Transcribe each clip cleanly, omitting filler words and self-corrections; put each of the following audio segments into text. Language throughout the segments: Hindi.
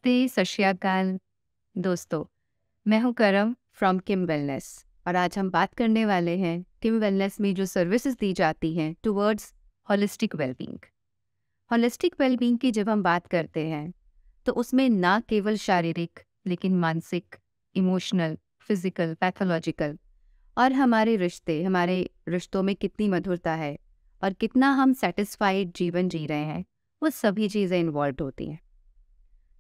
नमस्ते, सत श्री अकाल दोस्तों। मैं हूं करम फ्रॉम किम वेलनेस और आज हम बात करने वाले हैं किम वेलनेस में जो सर्विसेज दी जाती हैं towards holistic wellbeing. Holistic wellbeing की जब हम बात करते हैं तो उसमें ना केवल शारीरिक लेकिन मानसिक, इमोशनल, फिजिकल, पैथोलॉजिकल और हमारे रिश्तों में कितनी मधुरता है और कितना हम सेटिस्फाइड जीवन जी रहे हैं, वो सभी चीज़ें इन्वॉल्व होती हैं।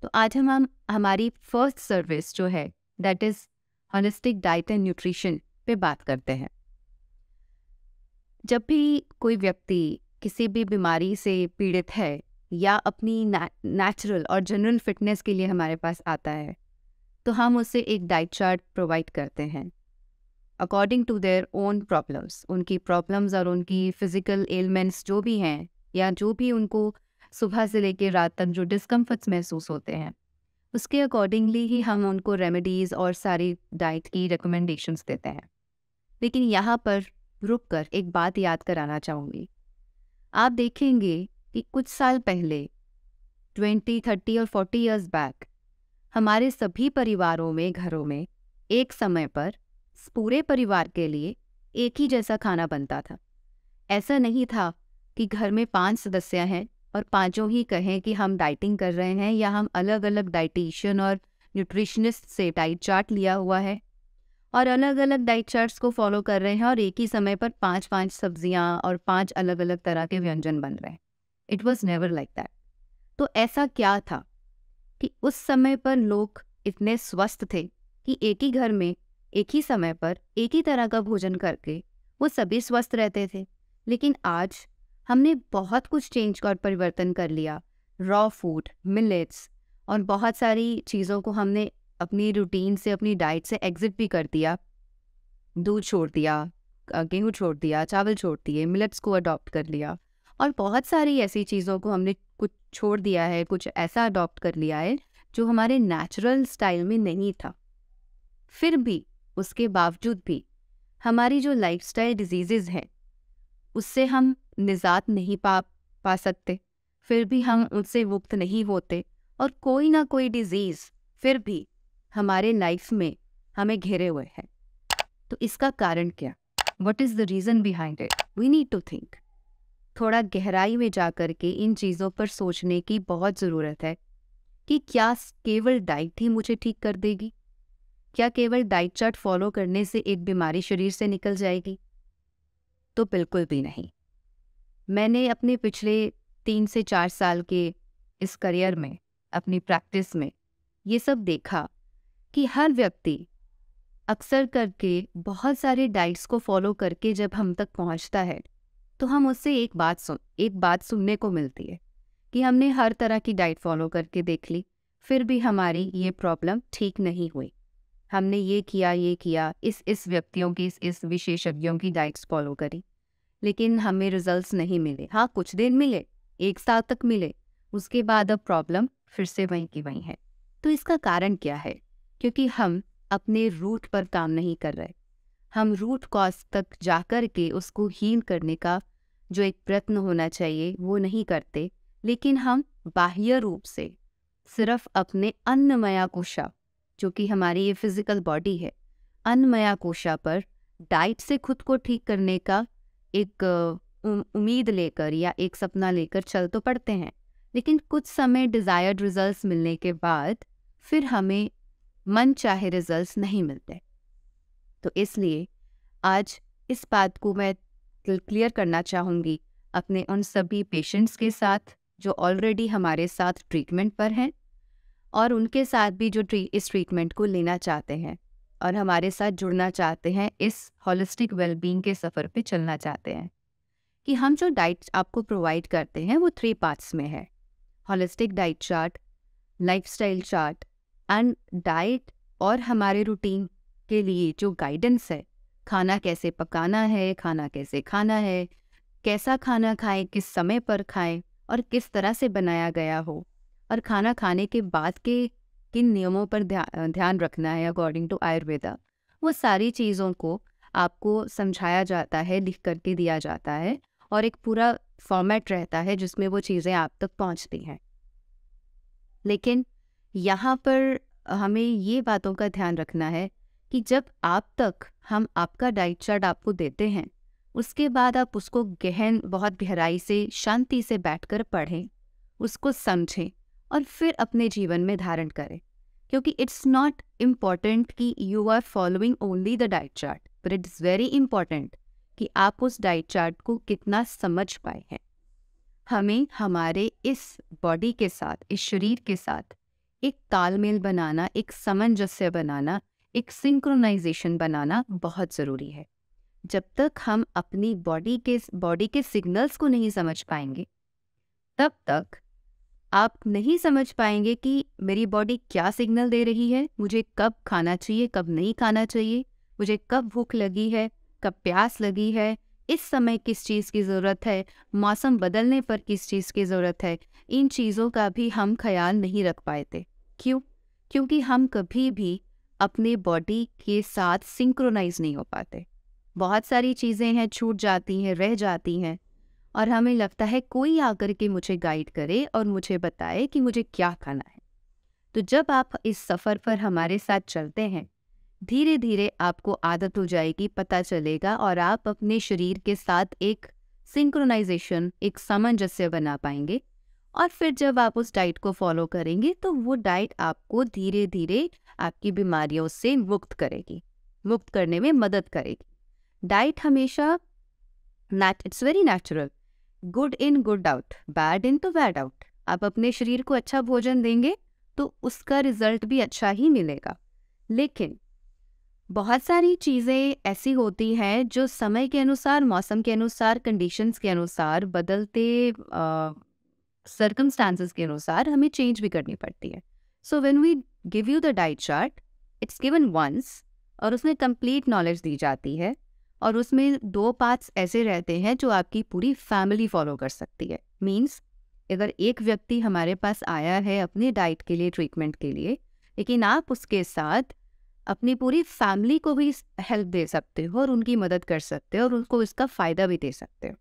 तो आज हम हमारी फर्स्ट सर्विस जो है that is holistic diet and nutrition पे बात करते हैं। जब भी कोई व्यक्ति किसी भी बीमारी से पीड़ित है या अपनी नेचुरल और जनरल फिटनेस के लिए हमारे पास आता है तो हम उसे एक डाइट चार्ट प्रोवाइड करते हैं according to their own problems. उनकी प्रॉब्लम्स और उनकी फिजिकल एलिमेंट्स जो भी हैं या जो भी उनको सुबह से लेकर रात तक जो डिस्कम्फर्ट्स महसूस होते हैं उसके अकॉर्डिंगली ही हम उनको रेमेडीज़ और सारी डाइट की रिकमेंडेशंस देते हैं। लेकिन यहाँ पर रुक कर एक बात याद कराना चाहूँगी। आप देखेंगे कि कुछ साल पहले 20, 30 और 40 इयर्स बैक हमारे सभी परिवारों में, घरों में एक समय पर पूरे परिवार के लिए एक ही जैसा खाना बनता था। ऐसा नहीं था कि घर में 5 सदस्य हैं और पांचों ही कहें कि हम डाइटिंग कर रहे हैं या हम अलग अलग डाइटिशियन और न्यूट्रिशनिस्ट से डाइट चार्ट लिया हुआ है और अलग अलग डाइट चार्ट्स को फॉलो कर रहे हैं और एक ही समय पर 5-5 सब्जियां और 5 अलग अलग तरह के व्यंजन बन रहे हैं। It was never like that. तो ऐसा क्या था कि उस समय पर लोग इतने स्वस्थ थे कि एक ही घर में एक ही समय पर एक ही तरह का भोजन करके वो सभी स्वस्थ रहते थे। लेकिन आज हमने बहुत कुछ चेंज और परिवर्तन कर लिया। रॉ फूड, मिलेट्स और बहुत सारी चीज़ों को हमने अपनी रूटीन से, अपनी डाइट से एग्जिट भी कर दिया। दूध छोड़ दिया, गेहूँ छोड़ दिया, चावल छोड़ दिए, मिलेट्स को अडॉप्ट कर लिया और बहुत सारी ऐसी चीज़ों को हमने कुछ छोड़ दिया है, कुछ ऐसा अडॉप्ट कर लिया है जो हमारे नेचुरल स्टाइल में नहीं था। फिर भी उसके बावजूद भी हमारी जो लाइफस्टाइल डिजीज़ेज़ हैं उससे हम निजात नहीं पा सकते, फिर भी हम उनसे मुक्त नहीं होते और कोई ना कोई डिजीज़ फिर भी हमारे लाइफ में हमें घेरे हुए है। तो इसका कारण क्या? What is the reason behind it? We need to think. थोड़ा गहराई में जा कर के इन चीज़ों पर सोचने की बहुत ज़रूरत है कि क्या केवल डाइट ही मुझे ठीक कर देगी? क्या केवल डाइट चार्ट फॉलो करने से एक बीमारी शरीर से निकल जाएगी? तो बिल्कुल भी नहीं। मैंने अपने पिछले 3 से 4 साल के इस करियर में, अपनी प्रैक्टिस में ये सब देखा कि हर व्यक्ति अक्सर करके बहुत सारे डाइट्स को फॉलो करके जब हम तक पहुंचता है तो हम उससे एक बात सुनने को मिलती है कि हमने हर तरह की डाइट फॉलो करके देख ली, फिर भी हमारी ये प्रॉब्लम ठीक नहीं हुई। हमने ये किया, इस व्यक्तियों की, इस विशेषज्ञों की डाइट्स फॉलो करी, लेकिन हमें रिजल्ट्स नहीं मिले। हाँ, कुछ दिन मिले, 1 साल तक मिले, उसके बाद अब प्रॉब्लम फिर से वहीं की वहीं है। तो इसका कारण क्या है? क्योंकि हम अपने रूट पर काम नहीं कर रहे। हम रूट कॉज तक जाकर के उसको हील करने का जो एक प्रयत्न होना चाहिए वो नहीं करते, लेकिन हम बाह्य रूप से सिर्फ अपने अन्नमया कोशा, जो कि हमारी ये फिजिकल बॉडी है, अन्नमया कोशा पर डाइट से खुद को ठीक करने का एक उम्मीद लेकर या एक सपना लेकर चल तो पड़ते हैं, लेकिन कुछ समय डिज़ायर्ड रिजल्ट्स मिलने के बाद फिर हमें मन चाहे रिजल्ट्स नहीं मिलते। तो इसलिए आज इस बात को मैं क्लियर करना चाहूँगी अपने उन सभी पेशेंट्स के साथ जो ऑलरेडी हमारे साथ ट्रीटमेंट पर हैं और उनके साथ भी जो इस ट्रीटमेंट को लेना चाहते हैं और हमारे साथ जुड़ना चाहते हैं, इस होलिस्टिक वेलबींग के सफ़र पे चलना चाहते हैं, कि हम जो डाइट आपको प्रोवाइड करते हैं वो 3 पार्ट्स में है। Holistic diet chart, lifestyle chart and diet और हमारे रूटीन के लिए जो गाइडेंस है, खाना कैसे पकाना है, खाना कैसे खाना है, कैसा खाना खाएं, किस समय पर खाएं और किस तरह से बनाया गया हो, और खाना खाने के बाद के किन नियमों पर ध्यान रखना है अकॉर्डिंग टू आयुर्वेदा, वो सारी चीज़ों को आपको समझाया जाता है, लिख करके दिया जाता है और एक पूरा फॉर्मेट रहता है जिसमें वो चीज़ें आप तक पहुंचती हैं। लेकिन यहाँ पर हमें ये बातों का ध्यान रखना है कि जब आप तक हम आपका डाइट चार्ट आपको देते हैं, उसके बाद आप उसको बहुत गहराई से शांति से बैठकर पढ़ें, उसको समझें और फिर अपने जीवन में धारण करें। क्योंकि इट्स नॉट इम्पॉर्टेंट कि you are following only the diet chart, but it's very important कि आप उस डाइट चार्ट को कितना समझ पाए हैं। हमें हमारे इस बॉडी के साथ, इस शरीर के साथ एक तालमेल बनाना, एक सामंजस्य बनाना, एक सिंक्रोनाइजेशन बनाना बहुत ज़रूरी है। जब तक हम अपनी बॉडी के सिग्नल्स को नहीं समझ पाएंगे, तब तक आप नहीं समझ पाएंगे कि मेरी बॉडी क्या सिग्नल दे रही है, मुझे कब खाना चाहिए, कब नहीं खाना चाहिए, मुझे कब भूख लगी है, कब प्यास लगी है, इस समय किस चीज़ की ज़रूरत है, मौसम बदलने पर किस चीज़ की ज़रूरत है। इन चीज़ों का भी हम ख्याल नहीं रख पाए थे। क्यों? क्योंकि हम कभी भी अपने बॉडी के साथ सिंक्रोनाइज नहीं हो पाते। बहुत सारी चीज़ें हैं, छूट जाती हैं, रह जाती हैं, और हमें लगता है कोई आकर के मुझे गाइड करे और मुझे बताए कि मुझे क्या खाना है। तो जब आप इस सफ़र पर हमारे साथ चलते हैं, धीरे धीरे आपको आदत हो जाएगी, पता चलेगा, और आप अपने शरीर के साथ एक सिंक्रोनाइजेशन, एक सामंजस्य बना पाएंगे। और फिर जब आप उस डाइट को फॉलो करेंगे तो वो डाइट आपको धीरे धीरे आपकी बीमारियों से मुक्त करने में मदद करेगी। डाइट हमेशा it's very natural, good in good out, bad in तो बैड आउट। आप अपने शरीर को अच्छा भोजन देंगे तो उसका रिजल्ट भी अच्छा ही मिलेगा। लेकिन बहुत सारी चीज़ें ऐसी होती हैं जो समय के अनुसार, मौसम के अनुसार, कंडीशंस के अनुसार, बदलते सर्कमस्टांसेस के अनुसार हमें चेंज भी करनी पड़ती है। So when we give you the diet chart, it's given once, और उसमें कंप्लीट नॉलेज दी जाती है, और उसमें 2 पार्ट्स ऐसे रहते हैं जो आपकी पूरी फैमिली फॉलो कर सकती है। मीन्स अगर एक व्यक्ति हमारे पास आया है अपने डाइट के लिए, ट्रीटमेंट के लिए, लेकिन आप उसके साथ अपनी पूरी फैमिली को भी हेल्प दे सकते हो और उनकी मदद कर सकते हो और उनको इसका फ़ायदा भी दे सकते हो।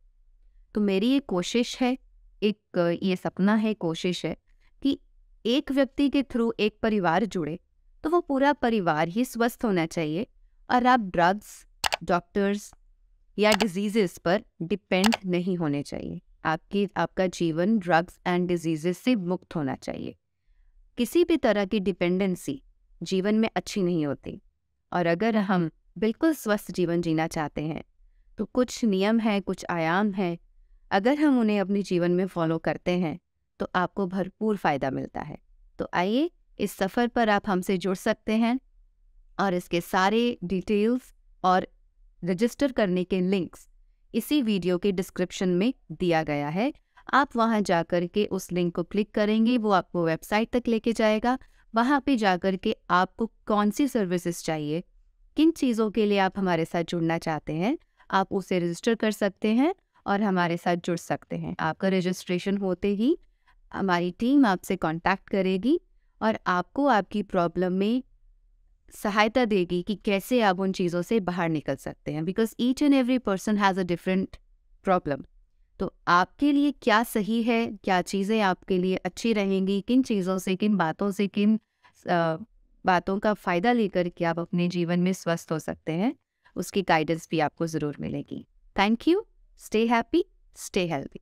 तो मेरी ये कोशिश है, एक ये सपना है, कोशिश है कि एक व्यक्ति के थ्रू एक परिवार जुड़े तो वो पूरा परिवार ही स्वस्थ होना चाहिए, और आप ड्रग्स, डॉक्टर्स या डिजीज़ेस पर डिपेंड नहीं होने चाहिए। आपका जीवन ड्रग्स एंड डिजीज़ेस से मुक्त होना चाहिए। किसी भी तरह की डिपेंडेंसी जीवन में अच्छी नहीं होती, और अगर हम बिल्कुल स्वस्थ जीवन जीना चाहते हैं तो कुछ नियम हैं, कुछ आयाम हैं, अगर हम उन्हें अपने जीवन में फॉलो करते हैं तो आपको भरपूर फ़ायदा मिलता है। तो आइए, इस सफ़र पर आप हमसे जुड़ सकते हैं, और इसके सारे डिटेल्स और रजिस्टर करने के लिंक्स इसी वीडियो के डिस्क्रिप्शन में दिया गया है। आप वहां जाकर के उस लिंक को क्लिक करेंगे, वो आपको वेबसाइट तक लेके जाएगा। वहां पे जाकर के आपको कौन सी सर्विसेज चाहिए, किन चीज़ों के लिए आप हमारे साथ जुड़ना चाहते हैं, आप उसे रजिस्टर कर सकते हैं और हमारे साथ जुड़ सकते हैं। आपका रजिस्ट्रेशन होते ही हमारी टीम आपसे कांटेक्ट करेगी और आपको आपकी प्रॉब्लम में सहायता देगी कि कैसे आप उन चीज़ों से बाहर निकल सकते हैं। Because each and every person has a different problem. तो आपके लिए क्या सही है, क्या चीज़ें आपके लिए अच्छी रहेंगी, किन चीज़ों से, किन बातों से, किन बातों का फ़ायदा लेकर के आप अपने जीवन में स्वस्थ हो सकते हैं, उसकी गाइडेंस भी आपको ज़रूर मिलेगी। Thank you. Stay happy, stay healthy.